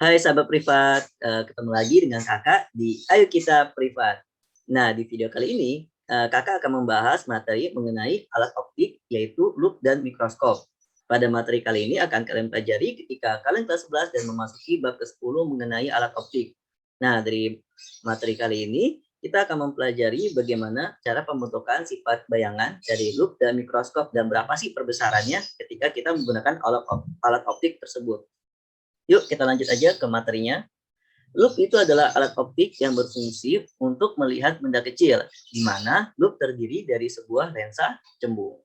Hai sahabat privat, ketemu lagi dengan Kakak di Ayo Kita Privat. Nah, di video kali ini, Kakak akan membahas materi mengenai alat optik, yaitu lup dan mikroskop. Pada materi kali ini akan kalian pelajari ketika kalian kelas 11 dan memasuki bab ke-10 mengenai alat optik. Nah, dari materi kali ini, kita akan mempelajari bagaimana cara pembentukan sifat bayangan dari lup dan mikroskop dan berapa sih perbesarannya ketika kita menggunakan alat optik tersebut. Yuk kita lanjut aja ke materinya. Loop itu adalah alat optik yang berfungsi untuk melihat benda kecil, di mana loop terdiri dari sebuah lensa cembung.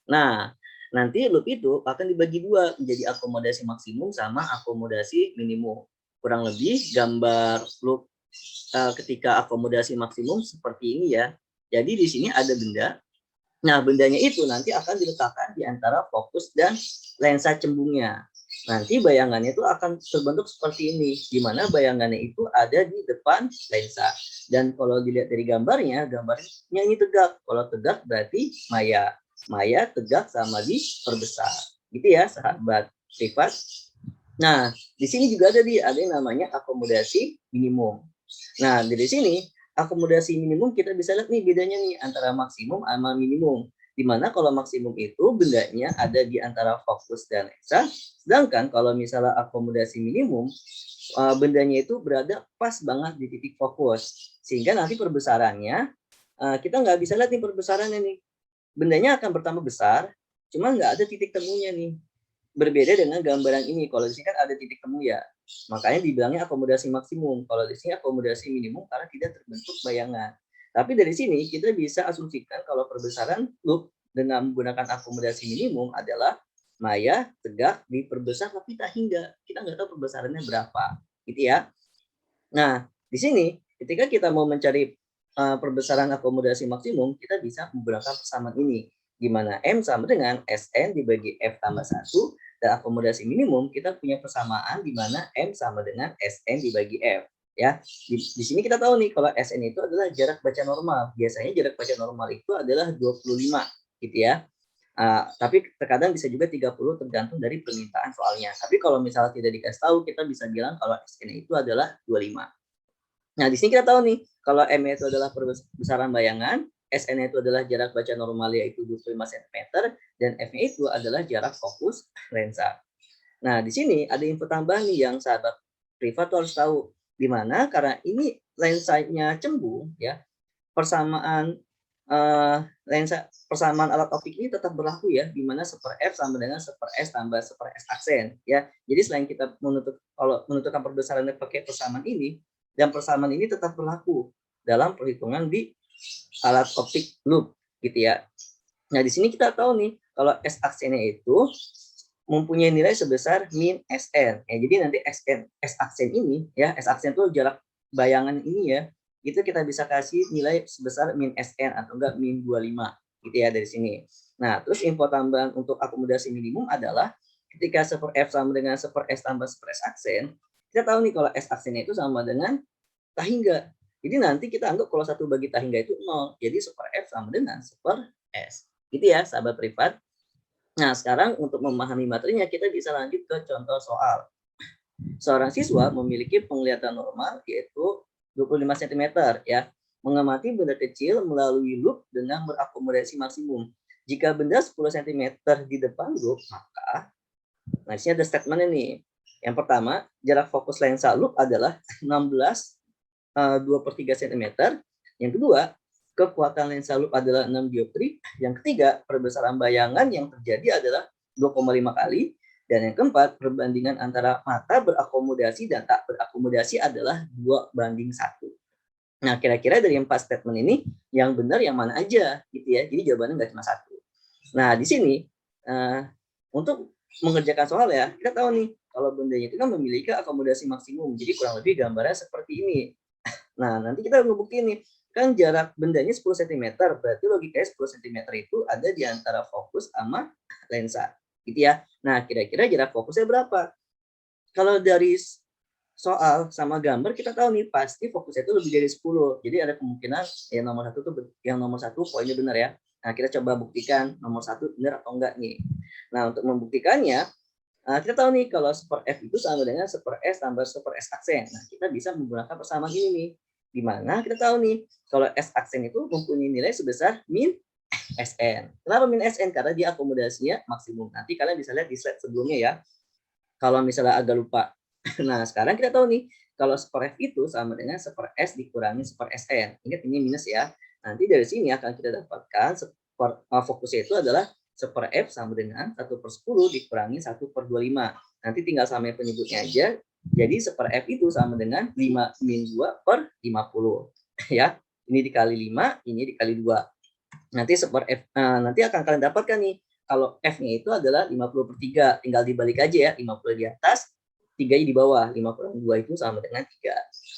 Nah, nanti loop itu akan dibagi dua menjadi akomodasi maksimum sama akomodasi minimum. Kurang lebih gambar loop ketika akomodasi maksimum seperti ini ya. Jadi di sini ada benda. Nah, bendanya itu nanti akan diletakkan di antara fokus dan lensa cembungnya. Nanti bayangannya itu akan terbentuk seperti ini, di mana bayangannya itu ada di depan lensa. Dan kalau dilihat dari gambarnya ini tegak. Kalau tegak berarti maya. Maya tegak sama diperbesar. Gitu ya, sahabat privat. Nah, di sini juga ada yang namanya akomodasi minimum. Nah, dari sini akomodasi minimum kita bisa lihat nih bedanya nih antara maksimum sama minimum. Di mana kalau maksimum itu bendanya ada di antara fokus dan lensa, sedangkan kalau misalnya akomodasi minimum bendanya itu berada pas banget di titik fokus. Sehingga nanti perbesarannya kita nggak bisa lihat nih perbesarannya nih. Bendanya akan bertambah besar, cuma nggak ada titik temunya nih. Berbeda dengan gambaran ini, kalau di sini kan ada titik temu ya, makanya dibilangnya akomodasi maksimum. Kalau di sini akomodasi minimum karena tidak terbentuk bayangan. Tapi dari sini kita bisa asumsikan kalau perbesaran loop dengan menggunakan akomodasi minimum adalah maya tegak diperbesar tapi tak hingga. Kita nggak tahu perbesarannya berapa, gitu ya. Nah, di sini ketika kita mau mencari perbesaran akomodasi maksimum, kita bisa menggunakan persamaan ini, di mana M sama dengan Sn dibagi F tambah 1, dan akomodasi minimum kita punya persamaan di mana M sama dengan Sn dibagi F. Ya, di sini kita tahu nih kalau Sn itu adalah jarak baca normal. Biasanya jarak baca normal itu adalah 25, gitu ya. Tapi terkadang bisa juga 30 tergantung dari permintaan soalnya. Tapi kalau misalnya tidak dikasih tahu, kita bisa bilang kalau Sn itu adalah 25. Nah, di sini kita tahu nih, kalau M itu adalah perbesaran bayangan, Sn itu adalah jarak baca normal yaitu 25 cm, dan F-nya itu adalah jarak fokus lensa. Nah, di sini ada info tambahan nih yang sahabat privat tuh harus tahu. Di mana karena ini lensanya cembung ya, persamaan persamaan alat optik ini tetap berlaku ya, di mana 1/F sama dengan 1/S tambah 1/S aksen ya. Jadi selain kita kalau menentukan perbesarannya pakai persamaan ini, dan persamaan ini tetap berlaku dalam perhitungan di alat optik loop gitu ya. Nah, di sini kita tahu nih kalau S aksennya itu mempunyai nilai sebesar min Sn. Ya, jadi nanti S aksen ini ya, S aksen itu jarak bayangan ini ya, itu kita bisa kasih nilai sebesar min Sn atau enggak min 25 gitu ya dari sini. Nah, terus info tambahan untuk akomodasi minimum adalah ketika 1/F sama dengan 1/S tambah 1/S aksen, kita tahu nih kalau S aksennya itu sama dengan tahingga. Jadi nanti kita anggap kalau 1 bagi tahingga itu 0. Jadi 1/F sama dengan 1/S. Gitu ya, sahabat privat. Nah, sekarang untuk memahami materinya, kita bisa lanjut ke contoh soal. Seorang siswa memiliki penglihatan normal yaitu 25 cm ya. Mengamati benda kecil melalui loop dengan berakomodasi maksimum. Jika benda 10 cm di depan loop, maka nah di sini ada statementnya nih. Yang pertama, jarak fokus lensa loop adalah 2/3 cm. Yang kedua, kekuatan lensa loop adalah 6 dioptri. Yang ketiga, perbesaran bayangan yang terjadi adalah 2,5 kali. Dan yang keempat, perbandingan antara mata berakomodasi dan tak berakomodasi adalah 2:1. Nah, kira-kira dari 4 statement ini, yang benar yang mana aja gitu ya. Jadi jawabannya nggak cuma satu. Nah, di sini untuk mengerjakan soal ya, kita tahu nih kalau bendanya itu kan memiliki akomodasi maksimum. Jadi kurang lebih gambarnya seperti ini. Nah, nanti kita ngebuktiin nih, kan jarak bendanya 10 cm, berarti logikanya 10 cm itu ada di antara fokus sama lensa, gitu ya. Nah, kira-kira jarak fokusnya berapa? Kalau dari soal sama gambar kita tahu nih pasti fokusnya itu lebih dari 10. Jadi ada kemungkinan yang nomor satu poinnya benar ya. Nah, kita coba buktikan nomor 1 benar atau enggak nih. Nah, untuk membuktikannya Kita tahu nih kalau super F itu sama dengan super S tambah super S aksen. Nah, kita bisa menggunakan persamaan ini nih. Di mana kita tahu nih kalau S aksen itu mempunyai nilai sebesar min Sn. Kenapa min Sn? Karena dia akomodasinya maksimum. Nanti kalian bisa lihat di slide sebelumnya ya. Kalau misalnya agak lupa. Nah, sekarang kita tahu nih kalau super F itu sama dengan super S dikurangi super Sn. Ingat ini minus ya. Nanti dari sini akan kita dapatkan fokusnya itu adalah super F sama dengan 1/10 dikurangi 1/25. Nanti tinggal sama penyebutnya aja. Jadi super F itu sama dengan 5 min 2/50. Ya, ini dikali 5, ini dikali 2. Nanti super F, nanti akan kalian dapatkan nih, kalau F-nya itu adalah 50/3. Tinggal dibalik aja ya, 50 di atas, 3 di bawah. 5/2 itu sama dengan 3.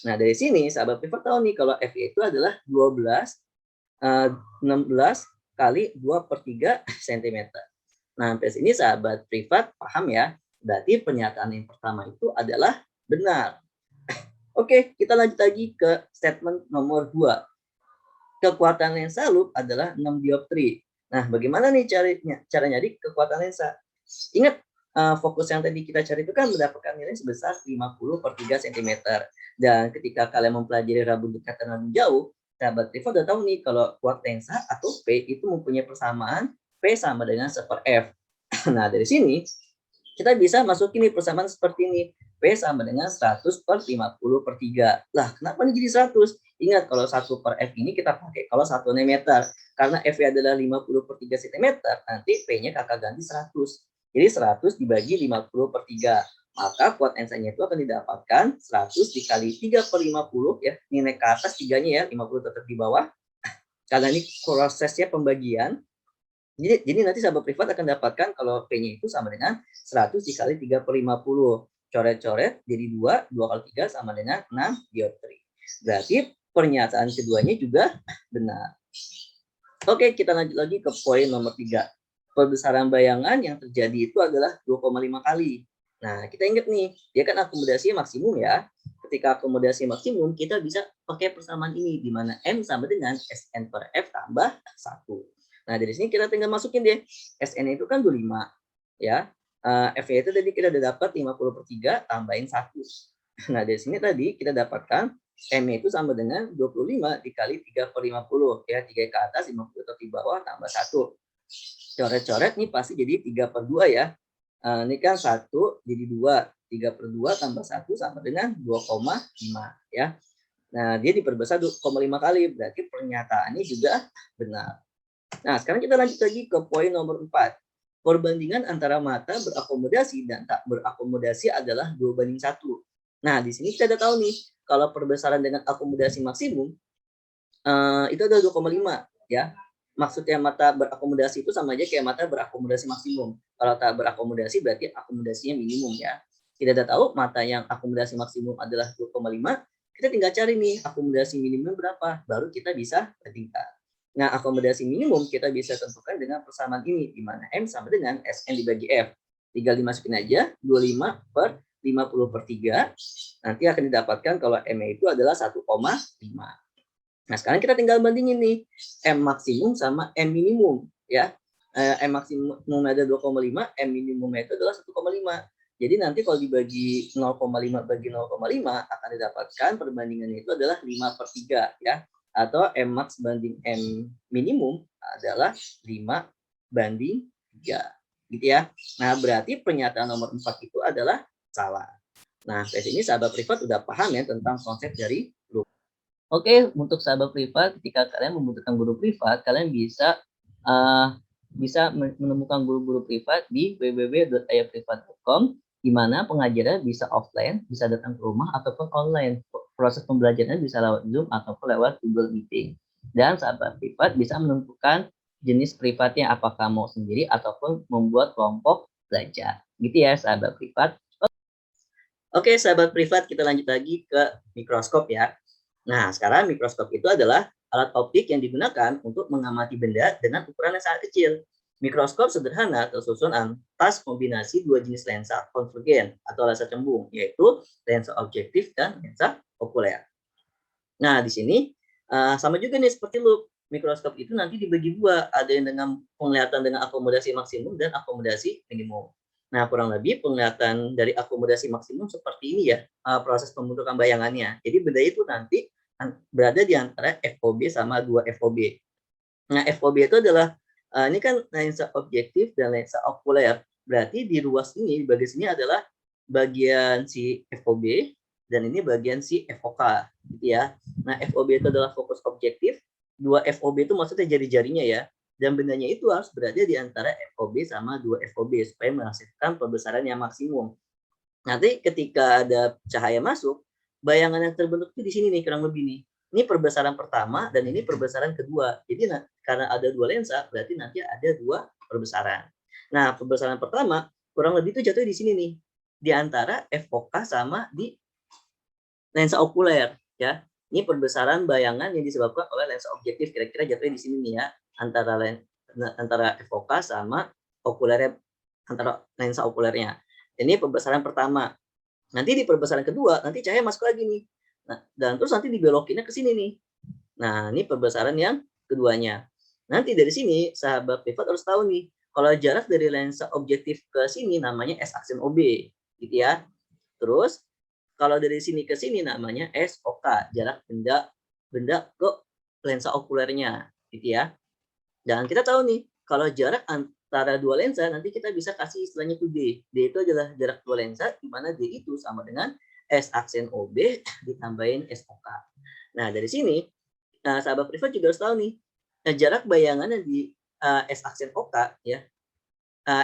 Nah, dari sini sahabat privat tahu nih kalau F-nya itu adalah 16 kali 2/3 cm. Nah, sampai sini sahabat privat paham ya? Berarti pernyataan yang pertama itu adalah benar. Oke, kita lanjut lagi ke statement nomor 2. Kekuatan lensa loop adalah 6 dioptri. Nah, bagaimana nih cara nyari kekuatan lensa? Ingat, fokus yang tadi kita cari itu kan mendapatkan nilai sebesar 50/3 cm. Dan ketika kalian mempelajari rabun dekat dan rabun jauh, sahabat privat udah tahu nih kalau kuat lensa atau P itu mempunyai persamaan P sama dengan super F. Nah, dari sini kita bisa masukin nih persamaan seperti ini. P sama dengan 100/50/3. Lah, kenapa nih jadi 100? Ingat, kalau 1 per F ini kita pakai kalau 1 meter. Karena F adalah 50/3 cm, nanti P-nya kakak ganti 100. Jadi 100 dibagi 50/3. Maka kuat ensanya itu akan didapatkan 100 dikali 3/50 ya. Ini naik ke atas 3-nya ya, 50 tetap di bawah. Karena ini prosesnya pembagian, jadi nanti sahabat privat akan dapatkan kalau P-nya itu sama dengan 100 dikali 3/50. Coret-coret jadi 2, 2 kali 3 sama dengan 6 dioptri. Berarti pernyataan keduanya juga benar. Oke, kita lanjut lagi ke poin nomor 3. Perbesaran bayangan yang terjadi itu adalah 2,5 kali. Nah, kita ingat nih, dia kan akomodasi maksimum ya. Ketika akomodasi maksimum, kita bisa pakai persamaan ini, di mana M sama dengan Sn per F tambah 1. Nah, dari sini kita tinggal masukin deh. Sn itu kan 25. Ya. F-nya itu tadi kita udah dapat 50/3 tambahin 1. Nah, dari sini tadi kita dapatkan M-nya itu sama dengan 25 dikali 3/50. Ya, 3 ke atas, 50 ke bawah, tambah 1. Coret-coret nih pasti jadi 3/2 ya. Ini kan 1 jadi 2. 3/2 tambah 1 sama dengan 2,5 ya. Nah, dia diperbesar 2,5 kali, berarti pernyataannya juga benar. Nah, sekarang kita lanjut lagi ke poin nomor 4. Perbandingan antara mata berakomodasi dan tak berakomodasi adalah 2:1. Nah, di sini kita udah tahu nih, kalau perbesaran dengan akomodasi maksimum, itu adalah 2,5 ya. Maksudnya mata berakomodasi itu sama aja kayak mata berakomodasi maksimum. Kalau tak berakomodasi berarti akomodasinya minimum ya. Kita udah tahu mata yang akomodasi maksimum adalah 2,5, kita tinggal cari nih akomodasi minimum berapa, baru kita bisa bandingkan. Nah, akomodasi minimum kita bisa tentukan dengan persamaan ini, di mana M sama dengan Sn dibagi F. Tinggal dimasukin aja, 25/50/3. Nanti akan didapatkan kalau M itu adalah 1,5. Nah, sekarang kita tinggal bandingin nih, M maksimum sama M minimum ya. M maksimum ada 2,5, M minimumnya itu adalah 1,5. Jadi nanti kalau dibagi 0,5 bagi 0,5 akan didapatkan perbandingannya itu adalah 5/3 ya. Atau M max banding M minimum adalah 5/3. Gitu ya. Nah, berarti pernyataan nomor 4 itu adalah salah. Nah, dari sini sahabat privat udah paham ya tentang konsep dari loop. Oke, untuk sahabat privat, ketika kalian membutuhkan guru privat, kalian bisa menemukan guru-guru privat di www.ayaprivat.com, di mana pengajarnya bisa offline, bisa datang ke rumah ataupun online. Proses pembelajarannya bisa lewat Zoom ataupun lewat Google Meeting. Dan sahabat privat bisa menentukan jenis privatnya, apakah mau sendiri ataupun membuat kelompok belajar. Gitu ya, sahabat privat. Oke, sahabat privat, kita lanjut lagi ke mikroskop ya. Nah, sekarang mikroskop itu adalah alat optik yang digunakan untuk mengamati benda dengan ukuran yang sangat kecil. Mikroskop sederhana tersusun atas kombinasi dua jenis lensa konvergen atau lensa cembung, yaitu lensa objektif dan lensa okuler. Nah, di sini sama juga nih seperti loop. Mikroskop itu nanti dibagi dua, ada yang dengan penglihatan dengan akomodasi maksimum dan akomodasi minimum. Nah, kurang lebih penglihatan dari akomodasi maksimum seperti ini ya, proses pembentukan bayangannya. Jadi benda itu nanti berada di antara FOB sama 2 FOB. Nah, FOB itu adalah ini kan lensa objektif dan lensa okuler. Berarti di ruas ini, di bagian sini adalah bagian si FOB dan ini bagian si FOK, gitu ya. Nah, FOB itu adalah fokus objektif, 2 FOB itu maksudnya jari-jarinya ya. Dan bendanya itu harus berada di antara FOB sama 2 FOB supaya menghasilkan pembesaran yang maksimum. Nanti ketika ada cahaya masuk, bayangan yang terbentuk itu di sini nih kurang lebih nih. Ini perbesaran pertama dan ini perbesaran kedua. Jadi karena ada 2 lensa, berarti nanti ada 2 perbesaran. Nah, perbesaran pertama kurang lebih itu jatuhnya di sini nih, di antara FOK sama di lensa okuler ya. Ini perbesaran bayangan yang disebabkan oleh lensa objektif, kira-kira jatuhnya di sini nih ya, antara FOK sama okulernya, antara lensa okulernya. Ini perbesaran pertama. Nanti di perbesaran kedua, nanti cahaya masuk lagi nih. Nah, dan terus nanti dibelokinnya ke sini nih. Nah, ini perbesaran yang keduanya. Nanti dari sini, sahabat privat harus tahu nih, kalau jarak dari lensa objektif ke sini namanya S aksen OB, gitu ya. Terus, kalau dari sini ke sini namanya SOK, jarak benda ke lensa okulernya, gitu ya. Dan kita tahu nih, kalau jarak antara 2 lensa nanti kita bisa kasih istilahnya itu D. D itu adalah jarak 2 lensa, di mana D itu sama dengan S aksen OB ditambahin SOK. Nah, dari sini, sahabat privat juga harus tahu nih, jarak bayangannya di S aksen OK ya,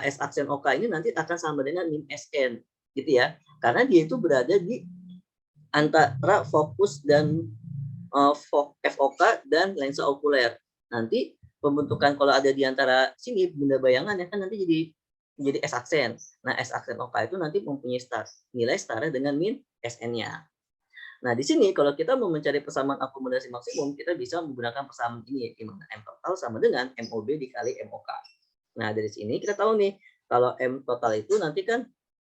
S aksen OK ini nanti akan sama dengan min SN, gitu ya. Karena dia itu berada di antara fokus dan FOK dan lensa okuler. Nanti pembentukan kalau ada di antara sini benda bayangannya kan nanti jadi S aksen. Nah, S aksen OK itu nanti mempunyai nilai setara dengan min SN-nya. Nah, di sini kalau kita mau mencari persamaan akomodasi maksimum, kita bisa menggunakan persamaan ini, di mana M total sama dengan MOB dikali MOK. Nah, dari sini kita tahu nih, kalau M total itu nanti kan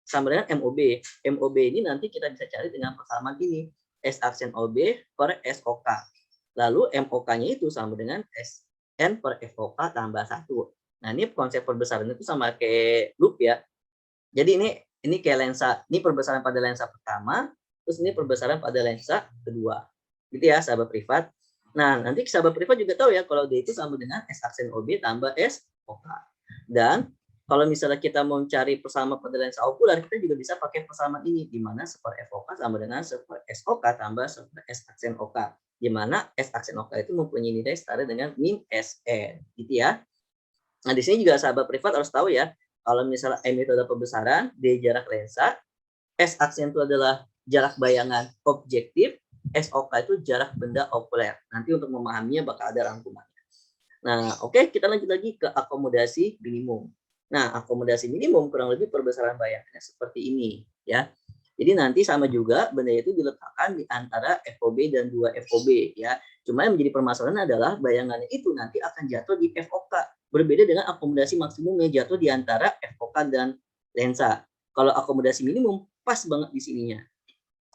sama dengan MOB. MOB ini nanti kita bisa cari dengan persamaan ini, S aksen OB per SOK. Lalu MOK-nya itu sama dengan SN per FOK tambah 1. Nah, ini konsep perbesaran itu sama kayak loop ya. Jadi ini kayak lensa, ini perbesaran pada lensa pertama, terus ini perbesaran pada lensa kedua. Gitu ya, sahabat privat. Nah, nanti sahabat privat juga tahu ya, kalau D itu sama dengan S aksen OB tambah SOK. Dan kalau misalnya kita mau cari persamaan pada lensa okuler, kita juga bisa pakai persamaan ini, di mana seper FOK sama dengan seper SOK tambah seper S aksen OK. Di mana S aksen OK itu mempunyai nilai setara dengan min SN. Gitu ya. Nah, di sini juga sahabat privat harus tahu ya, kalau misalnya M itu adalah pembesaran, D jarak lensa, S aksen itu adalah jarak bayangan objektif, SOK itu jarak benda okuler. Nanti untuk memahaminya bakal ada rangkumannya. Nah, oke, kita lanjut lagi ke akomodasi minimum. Nah, akomodasi minimum kurang lebih perbesaran bayangannya seperti ini, ya. Jadi nanti sama juga benda itu diletakkan di antara FOB dan 2 FOB, ya. Cuma yang menjadi permasalahan adalah bayangannya itu nanti akan jatuh di FOK. Berbeda dengan akomodasi maksimum yang jatuh di antara FOK dan lensa. Kalau akomodasi minimum pas banget di sininya.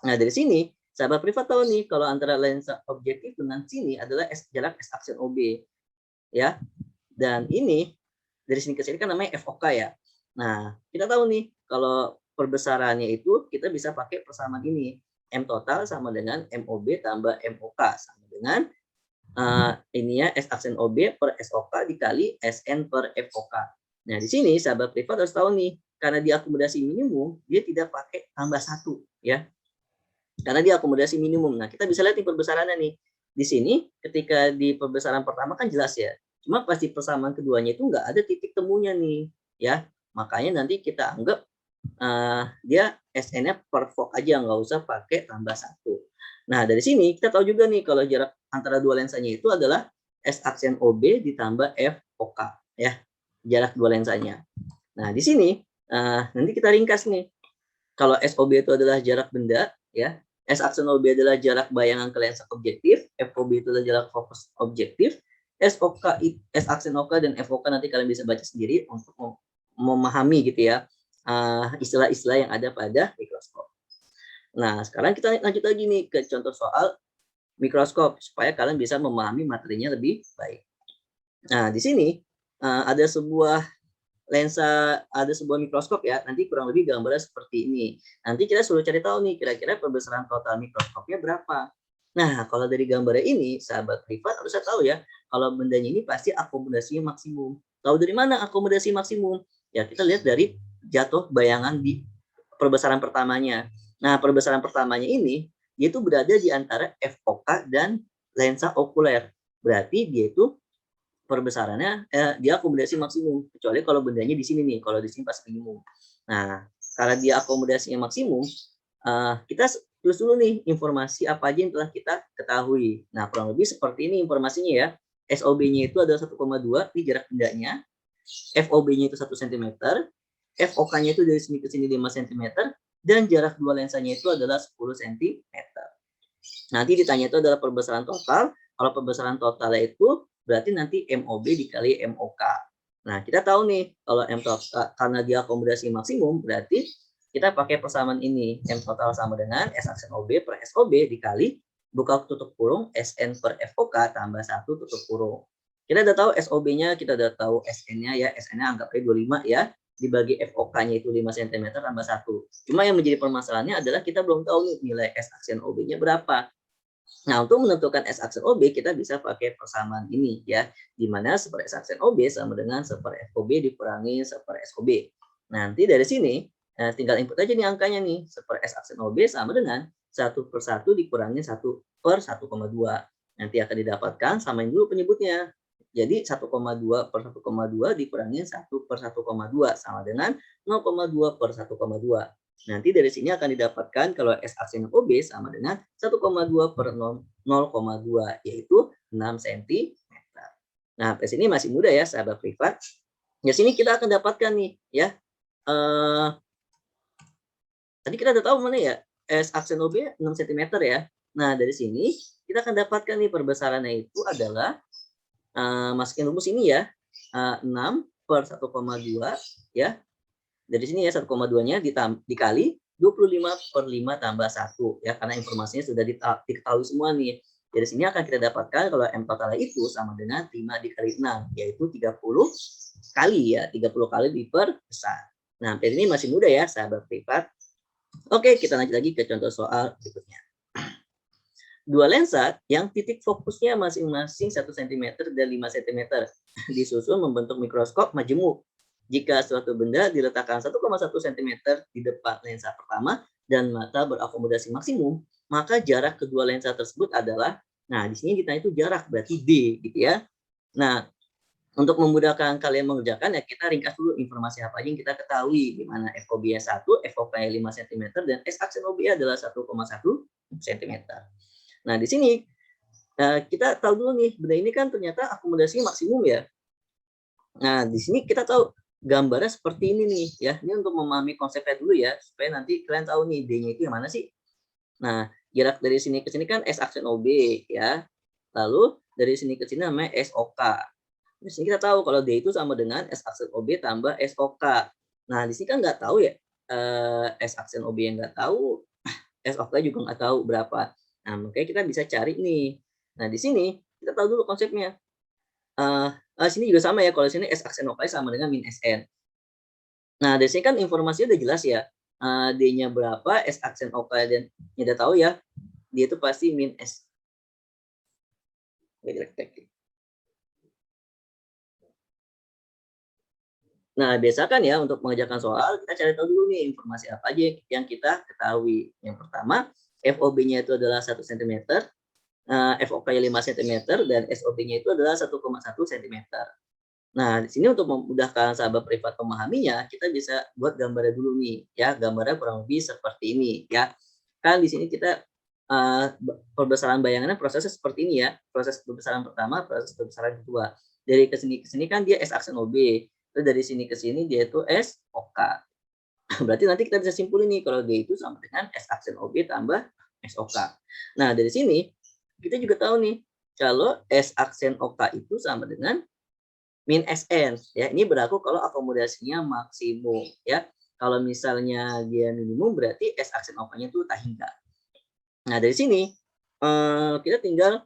Nah, dari sini sahabat privat tahu nih kalau antara lensa objektif dengan sini adalah jarak S aksen OB, ya. Dan ini dari sini ke sini kan namanya FOK ya. Nah, kita tahu nih kalau perbesarannya itu kita bisa pakai persamaan ini. M total sama dengan MOB tambah MOK sama dengan ini ya S aksen OB per SOK dikali SN per FOK. Nah, di sini sahabat privat harus tahu nih, karena di akomodasi minimum dia tidak pakai tambah 1 ya. Karena dia akomodasi minimum. Nah, kita bisa lihat nih perbesarannya nih. Di sini ketika di perbesaran pertama kan jelas ya. Cuma pasti persamaan keduanya itu nggak ada titik temunya nih, ya. Makanya nanti kita anggap dia SN-nya per FOK aja, nggak usah pakai tambah 1. Nah, dari sini kita tahu juga nih kalau jarak antara dua lensanya itu adalah S aksen OB ditambah FOK, ya. Jarak dua lensanya. Nah, di sini nanti kita ringkas nih. Kalau SOB itu adalah jarak benda, ya. S aksen OB adalah jarak bayangan ke lensa objektif, FOB itu adalah jarak fokus objektif, SOK, S aksen OK dan FOK nanti kalian bisa baca sendiri untuk memahami gitu ya istilah-istilah yang ada pada mikroskop. Nah, sekarang kita lanjut lagi nih ke contoh soal mikroskop supaya kalian bisa memahami materinya lebih baik. Nah, di sini ada sebuah lensa ada sebuah mikroskop ya, nanti kurang lebih gambarnya seperti ini. Nanti kita suruh cari tahu nih kira-kira perbesaran total mikroskopnya berapa. Nah, kalau dari gambarnya ini, sahabat privat harusnya tahu ya, kalau bendanya ini pasti akomodasinya maksimum. Tahu dari mana akomodasi maksimum? Ya, kita lihat dari jatuh bayangan di perbesaran pertamanya. Nah, perbesaran pertamanya ini, dia itu berada di antara FOK dan lensa okuler. Berarti dia itu perbesarannya dia akomodasi maksimum, kecuali kalau bendanya di sini nih, kalau di sini pas minimum. Nah, karena dia akomodasinya maksimum, kita terus dulu nih informasi apa aja yang telah kita ketahui. Nah, kurang lebih seperti ini informasinya ya. SOB-nya itu adalah 1,2, ini jarak bendanya. FOB-nya itu 1 cm, FOK-nya itu dari sini ke sini 5 cm, dan jarak dua lensanya itu adalah 10 cm. Nanti ditanya itu adalah perbesaran total. Kalau perbesaran totalnya itu berarti nanti MOB dikali MOK. Nah, kita tahu nih kalau M total karena dia akomodasi maksimum berarti kita pakai persamaan ini. M total sama dengan S aksen OB per SOB dikali buka tutup kurung SN per FOK tambah 1 tutup kurung. Kita udah tahu SOB-nya, kita udah tahu SN-nya ya. SN-nya anggap aja 25 ya. Dibagi FOK-nya itu 5 cm tambah 1. Cuma yang menjadi permasalahannya adalah kita belum tahu nih nilai S aksen OB-nya berapa. Nah, untuk menentukan S aksen OB, kita bisa pakai persamaan ini ya, di mana 1 S aksen OB sama dengan 1 FOB dikurangi 1 SOB. Nanti dari sini, tinggal input aja nih angkanya nih, 1 S aksen OB sama dengan 1/1 dikurangi 1/1,2. Nanti akan didapatkan, samain dulu penyebutnya. Jadi 1,2/1,2 dikurangi 1/1,2 sama dengan 0,2/1,2. Nanti dari sini akan didapatkan kalau S aksen OB sama dengan 1,2 per 0,2 yaitu 6 cm. Nah, di sini masih mudah ya sahabat privat. Di sini kita akan dapatkan nih ya. Tadi kita udah tahu mana ya? S aksen OB 6 cm ya. Nah, dari sini kita akan dapatkan nih perbesarannya itu adalah masukin rumus ini ya. 6/1,2 ya. Dari sini ya 1,2-nya dikali 25/5 tambah 1 ya, karena informasinya sudah diketahui semua nih. Dari sini akan kita dapatkan kalau M totalnya itu sama dengan 5 dikali 6 yaitu 30 kali ya, 30 kali diperbesar. Nah, ini masih mudah ya sahabat privat. Oke, kita lanjut lagi ke contoh soal berikutnya. Dua lensa yang titik fokusnya masing-masing 1 cm dan 5 cm disusun membentuk mikroskop majemuk. Jika suatu benda diletakkan 1,1 cm di depan lensa pertama dan mata berakomodasi maksimum, maka jarak kedua lensa tersebut adalah, nah di sini ditanya itu jarak berarti D gitu ya. Nah, untuk memudahkan kalian mengerjakan ya kita ringkas dulu informasi apa aja yang kita ketahui, di mana FOB-nya 1, FOK-nya 5 cm dan S aksen OB adalah 1,1 cm. Nah, di sini kita tahu dulu nih, benda ini kan ternyata akomodasinya maksimum ya. Nah, di sini kita tahu gambarnya seperti ini nih ya. Ini untuk memahami konsepnya dulu ya, supaya nanti kalian tahu nih D-nya itu yang mana sih. Nah, jarak dari sini ke sini kan S aksen OB ya. Lalu dari sini ke sini namanya SOK. Di sini kita tahu kalau D itu sama dengan S aksen OB tambah SOK. Nah, di sini kan nggak tahu ya, S aksen OB yang nggak tahu, SOK juga nggak tahu berapa. Nah, makanya kita bisa cari nih. Nah, di sini kita tahu dulu konsepnya. Sini juga sama ya, kalau sini S aksen OK sama dengan min SN. Nah, dari sini kan informasinya udah jelas ya. D-nya berapa, S aksen OK dan ya udah tahu ya. Dia itu pasti min S. Nah, biasakan ya untuk mengerjakan soal, kita cari tahu dulu nih informasi apa aja yang kita ketahui. Yang pertama, FOB-nya itu adalah 1 cm, FOK-nya 5 cm, dan SOB-nya itu adalah 1,1 cm. Nah, di sini untuk memudahkan sahabat privat memahaminya, kita bisa buat gambarnya dulu nih, ya. Gambarnya kurang lebih seperti ini, ya. Kan di sini kita perbesaran bayangannya prosesnya seperti ini ya. Proses perbesaran pertama, proses perbesaran kedua. Dari ke sini kan dia S aksen OB. Terus dari sini ke sini dia itu S OK. Berarti nanti kita bisa simpulin nih kalau D itu sama dengan S aksen OB tambah SOK. Nah, dari sini kita juga tahu nih kalau S aksen OK itu sama dengan min SN ya. Ini berlaku kalau akomodasinya maksimum ya. Kalau misalnya dia minimum berarti S aksen OK-nya itu tak hingga. Nah, dari sini kita tinggal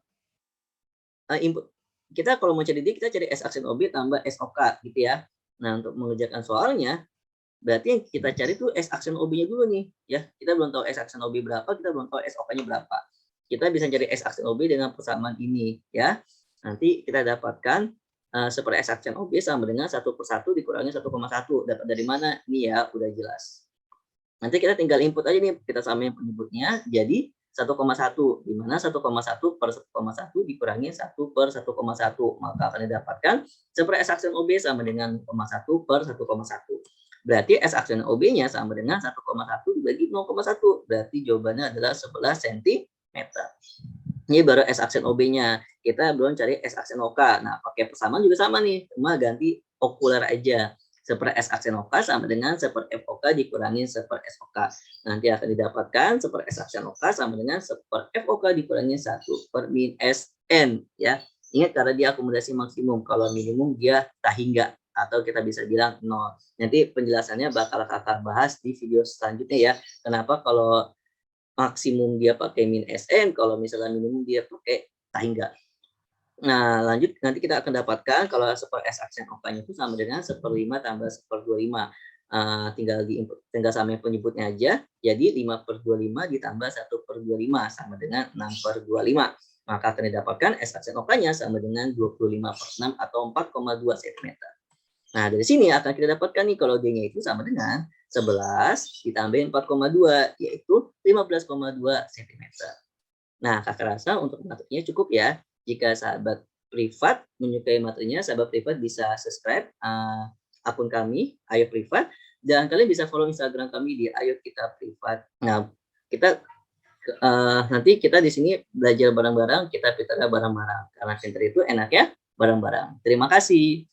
input. Kita kalau mau cari D kita cari S aksen OB tambah SOK gitu ya. Nah, untuk mengerjakan soalnya, berarti yang kita cari tuh S aksen OB-nya dulu nih, ya. Kita belum tahu S aksen OB berapa, kita belum tahu SOK-nya berapa. Kita bisa cari S aksen OB dengan persamaan ini, ya. Nanti kita dapatkan super S aksen OB sama dengan 1/1 dikurangi 1,1. Dapat dari mana? Ini ya, udah jelas. Nanti kita tinggal input aja nih, kita samain penyebutnya jadi 1,1, di mana 1,1 per 1,1 dikurangi 1/1,1, maka akan didapatkan super S aksen OB sama dengan 0,1 per 1,1. Berarti S aksen OB-nya sama dengan 1,1 dibagi 0,1, berarti jawabannya adalah 11 cm. Ini baru S aksen OB-nya. Kita belum cari S aksen OK. Nah, pakai persamaan juga sama nih, cuma ganti okuler aja. Seper S aksen OK sama dengan seper FOK dikurangi seper SOK. Nanti akan didapatkan seper S aksen OK sama dengan seper FOK dikurangi 1 per min SN. Ya. Ingat karena dia akomodasi maksimum. Kalau minimum dia tak hingga. Atau kita bisa bilang 0. Nanti penjelasannya bakal kakak bahas di video selanjutnya ya. Kenapa kalau maksimum dia pakai min SN, kalau misalnya minimum dia pakai tak hingga. Nah, lanjut nanti kita akan dapatkan kalau super S aksen OK-nya itu sama dengan 1/5 tambah 1/25. Tinggal samain penyebutnya aja. Jadi 5/25 ditambah 1/25 sama dengan 6/25. Maka akan didapatkan S aksen OK-nya sama dengan 25/6 atau 4,2 cm. Nah, dari sini akan kita dapatkan nih kalau D-nya itu sama dengan 11 ditambah 4,2 yaitu 15,2 cm. Nah, kakak rasa untuk materinya cukup ya. Jika sahabat privat menyukai materinya, sahabat privat bisa subscribe akun kami, Ayo Privat, dan kalian bisa follow Instagram kami di Ayo Kita Privat. Nah, kita nanti kita di sini belajar bareng-bareng, kita pintar bareng-bareng. Karena pintar itu enaknya bareng-bareng. Terima kasih.